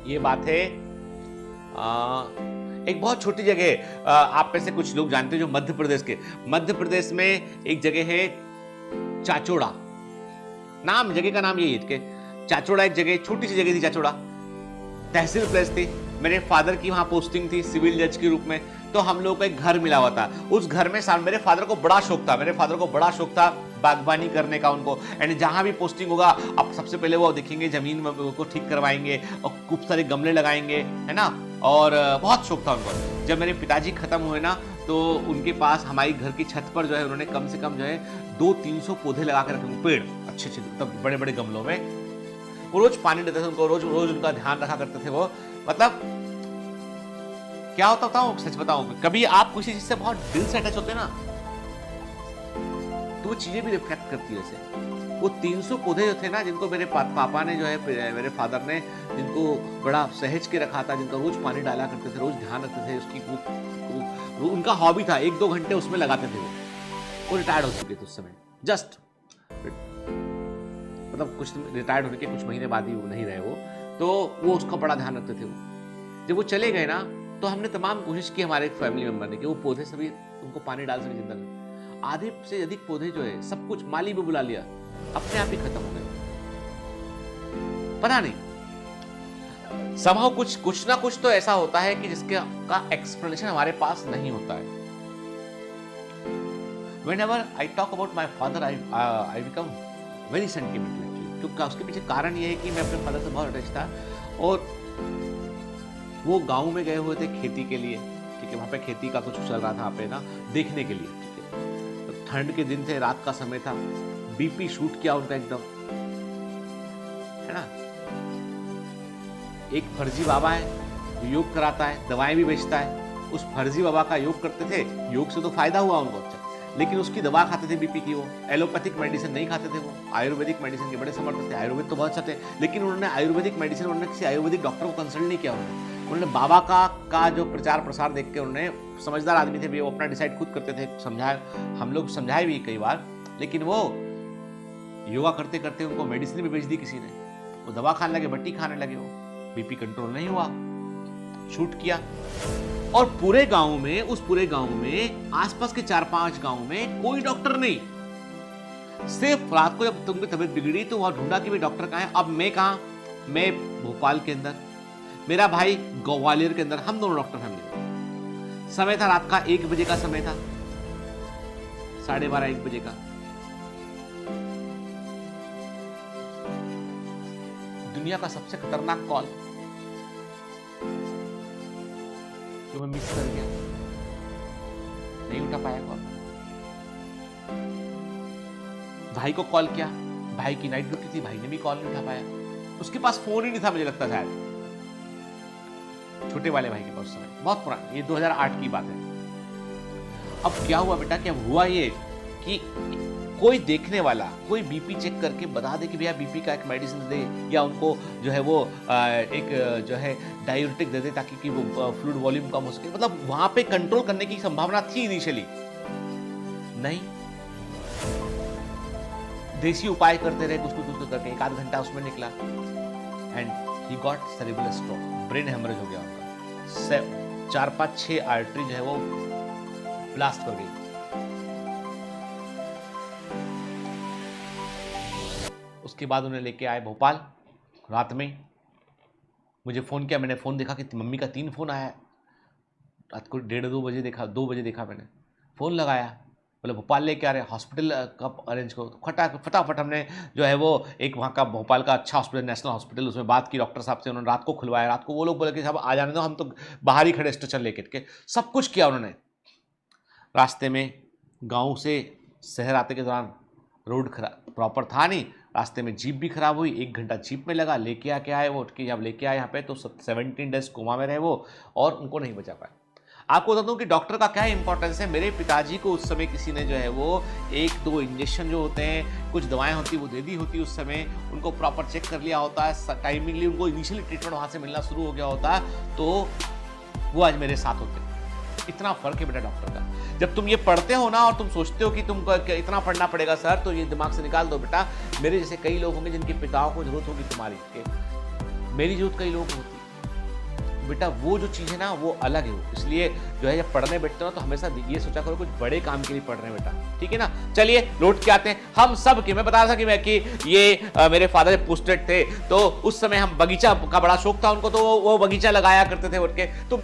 ये बात है एक बहुत छोटी जगह है। आप में से कुछ लोग जानते हैं जो मध्य प्रदेश में एक जगह है चाचोड़ा। जगह का नाम यही है कि चाचोड़ा एक जगह, छोटी सी जगह थी चाचोड़ा, तहसील प्लेस थी। मेरे फादर की वहां पोस्टिंग थी सिविल जज के रूप में। तो हम लोगों को एक घर मिला हुआ था। उस घर में मेरे फादर को बड़ा शौक था बागबानी करने का उनको। एंड जहां भी पोस्टिंग होगा, अब सबसे पहले वो देखेंगे जमीन को ठीक करवाएंगे और खूब सारे गमले लगाएंगे, है ना। और बहुत शौक था उनको। जब मेरे पिताजी खत्म हुए ना, तो उनके पास हमारी घर की छत पर जो है उन्होंने कम से कम जो है 200-300 पौधे लगा के रखे, पेड़ अच्छे बड़े बड़े गमलों में। वो रोज पानी देते थे उनको, रोज उनका ध्यान रखा करते थे वो। मतलब क्या होता था, सच बताऊं, कभी आप किसी चीज से बहुत दिल से अटैच होते हैं ना, तो वो चीजें भी रिफ्लेक्ट करती है। वैसे वो 300 पौधे जो थे ना, जिनको मेरे पापा ने जो है, मेरे फादर ने जिनको बड़ा सहेज के रखा था, जिनका रोज पानी डाला करते थे, रोज ध्यान रखते थे उसकी, उनका हॉबी था। 1-2 घंटे उसमें लगाते थे वो रिटायर्ड हो चुके थे उस समय, जस्ट मतलब कुछ रिटायर्ड होने के कुछ महीने बाद ही वो नहीं रहे वो। तो वो उसका बड़ा ध्यान रखते थे वो। जब वो चले गए ना, तो हमने तमाम कोशिश की हमारे फैमिली मेंबर ने कि वो पौधे सभी उनको पानी डाल सके जिंदा में। आधे से अधिक पौधे जो है, सब कुछ माली भी बुला लिया, अपने आप ही खत्म हो गए। पता नहीं, somehow कुछ ना कुछ तो ऐसा होता है कि जिसके का एक्सप्लेनेशन हमारे पास नहीं होता है। Whenever I talk about my father, I become very sentimental actually, क्योंकि उसके पीछे कारण ये है कि मैं अपने फादर से बहुत अटैच था। और वो गांव में गए हुए थे खेती के लिए, ठीक है, वहाँ पे खेती का कुछ चल रहा था पे ना, देखने के लिए, ठीक है। तो ठंड के दिन थे, रात का समय था, बीपी शूट किया उनका एकदम, है ना। एक फर्जी बाबा है, योग कराता है, दवाएं भी बेचता है। उस फर्जी बाबा का योग करते थे, योग से तो फायदा हुआ उनको, अच्छा, लेकिन उसकी दवा खाते थे बीपी की। वो एलोपैथिक मेडिसिन नहीं खाते थे, वो आयुर्वेदिक मेडिसिन के बड़े समर्थक थे। आयुर्वेद तो बहुत अच्छे थे, लेकिन उन्होंने आयुर्वेदिक मेडिसिन, उन्होंने किसी आयुर्वेदिक डॉक्टर को कंसल्ट नहीं किया। उन्होंने बाबा का जो प्रचार प्रसार देख के, उन्होंने, समझदार आदमी थे, वो अपना डिसाइड खुद करते थे, हम लोग समझाए भी कई बार, लेकिन वो योगा करते करते उनको मेडिसिन भी बेच दी किसी ने। वो दवा खाने लगे, बट्टी खाने लगे, वो बीपी कंट्रोल नहीं हुआ, शूट किया। और पूरे गांव में, उस पूरे गांव में, आसपास के 4-5 गांव में कोई डॉक्टर नहीं। सिर्फ रात को जब तुमकी तबीयत बिगड़ी तो वहां ढूंढा कि भाई डॉक्टर कहां है। अब मैं कहां, मैं भोपाल के अंदर, मेरा भाई ग्वालियर के अंदर, हम दोनों डॉक्टर फैमिली। समय था रात का 1 बजे का समय था, 12:30-1 बजे का। दुनिया का सबसे खतरनाक कॉल जो मैं मिस कर गया, नहीं उठा पाया कॉल। भाई को कॉल किया, भाई की नाइट ड्यूटी थी, भाई ने भी कॉल नहीं उठा पाया। उसके पास फोन ही नहीं था, मुझे लगता शायद, छोटे वाले भाई के पास समय, बहुत पुराना, ये 2008 की बात है। अब क्या हुआ बेटा, क्या हुआ ये कि कोई देखने वाला, कोई बीपी चेक करके बता दे कि भैया बीपी का एक मेडिसिन दे, या उनको जो है वो एक जो है डायूरेटिक दे दे, ताकि कि वो फ्लूइड वॉल्यूम कम हो सके। मतलब वहां पे कंट्रोल करने की संभावना थी इनिशियली, नहीं, देसी उपाय करते रहे, कुछ करके 1-8 घंटा उसमें निकला, and he got cerebral stroke, brain haemorrhage हो गया उनका। 4-5-6 आर्टरी जो है वो ब्लास्ट कर गई। उसके बाद उन्हें लेके आए भोपाल। रात में मुझे फ़ोन किया, मैंने फ़ोन देखा कि मम्मी का 3 फ़ोन आया। रात को 1:30-2 बजे देखा, 2 बजे देखा मैंने, फ़ोन लगाया, बोले भोपाल लेके आ रहे, हॉस्पिटल कब अरेंज करो। फटाफट हमने जो है वो एक वहाँ का भोपाल का अच्छा हॉस्पिटल, नेशनल हॉस्पिटल, उसमें बात की डॉक्टर साहब से। उन्होंने रात को खुलवाया। रात को वो लोग बोले कि साहब आ जाने दो, हम तो बाहर ही खड़े स्ट्रेचर लेकर के। सब कुछ किया उन्होंने। रास्ते में गाँव से शहर आते के दौरान रोड प्रॉपर था नहीं, रास्ते में जीप भी खराब हुई, 1 घंटा जीप में लगा, लेके आके आए वो, उठ के जब लेके आए यहाँ पे तो 17 डेज कोमा में रहे वो, और उनको नहीं बचा पाए। आपको बता दूं कि डॉक्टर का क्या इंपॉर्टेंस है। मेरे पिताजी को उस समय किसी ने जो है वो 1-2 इंजेक्शन जो होते हैं, कुछ दवाएं होती वो दे दी होती उस समय, उनको प्रॉपर चेक कर लिया होता है, टाइमिंगली उनको इनिशियली ट्रीटमेंट वहाँ से मिलना शुरू हो गया होता, तो वो आज मेरे साथ होते। इतना फर्क है बेटा डॉक्टर का। जब तुम ये पढ़ते हो ना और तुम सोचते हो कि तुमको इतना पढ़ना पड़ेगा सर, तो ये दिमाग से निकाल दो बेटा, मेरे जैसे कई लोग होंगे जिनके पिताओं को जरूरत होगी तुम्हारी, मेरी जरूरत कई लोगों को होती, बेटा वो जो चीज़ है ना वो अलग है, वो इसलिए जो है जब पढ़ने बैठते हो ना तो हमेशा ये सोचा करो कुछ बड़े काम के लिए पढ़ रहे हैं बेटा, ठीक है ना। चलिए लौट के आते हैं हम सब के, मैं बता रहा था कि ये मेरे फादर पोस्टेड थे तो उस समय हम बगीचा का बड़ा शौक था उनको, तो वो बगीचा लगाया करते थे उठ के। तो